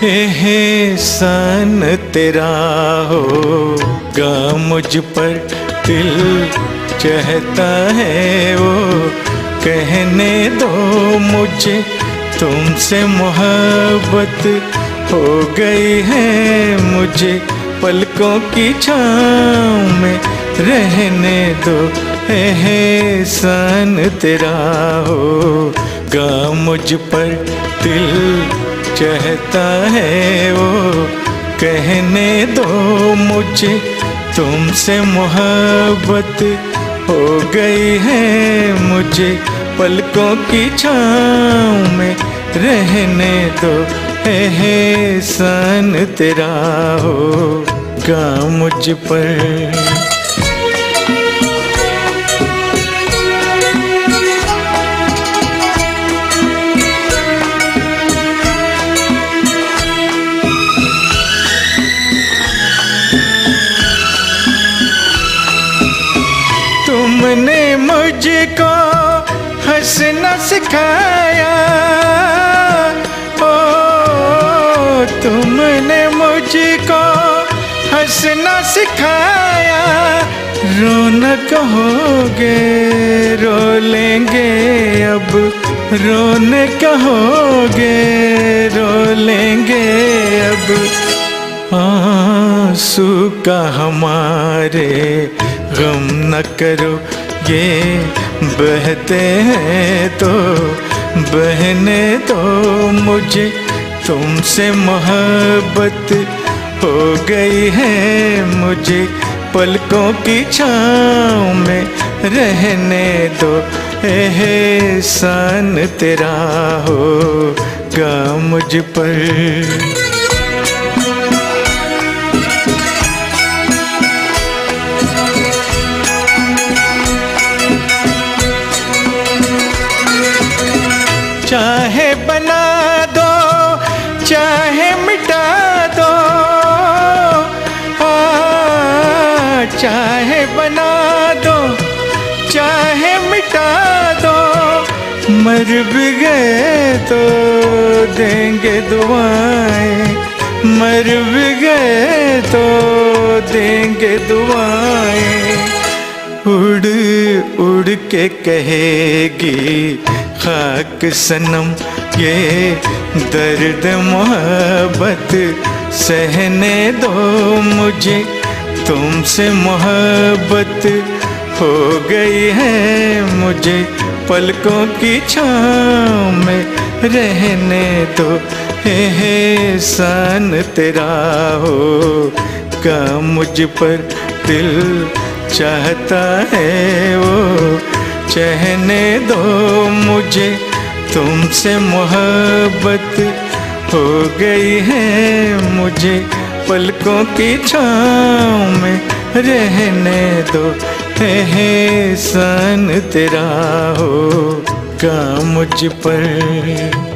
एहसान तेरा होगा मुझ पर, दिल चाहता है वो कहने दो मुझे, तुमसे मोहब्बत हो गई है मुझे, पलकों की छाँव में रहने दो। एहसान तेरा होगा मुझ पर, दिल चाहता है वो कहने दो मुझे, तुमसे मोहब्बत हो गई है मुझे, पलकों की छाँव में रहने दो। एहसान तेरा होगा मुझ पर। तुमने मुझको हंसना सिखाया, ओ तुमने मुझको हंसना सिखाया, रोना कहोगे रो लेंगे अब, रोने कहोगे रो लेंगे अब, आंसू का हमारे गम न करो, ये बहते हैं तो बहने दो मुझे, तुमसे मोहब्बत हो गई है मुझे, पलकों की छाँव में रहने दो। एहसान तेरा होगा मुझ पर। चाहे बना दो चाहे मिटा दो, चाहे बना दो चाहे मिटा दो, मर भी गए तो देंगे दुआएं, मर भी गए तो देंगे दुआएं, उड़ उड़ के कहेगी खाक सनम ये दर्द मोहब्बत सहने दो मुझे, तुमसे मोहब्बत हो गई है मुझे, पलकों की छाँव में रहने दो। एहसान तेरा होगा मुझ पर, दिल चाहता है वो कहने दो मुझे, तुमसे मोहब्बत हो गई है मुझे, पलकों की छाँव में रहने दो। एहसान तेरा होगा मुझ पर।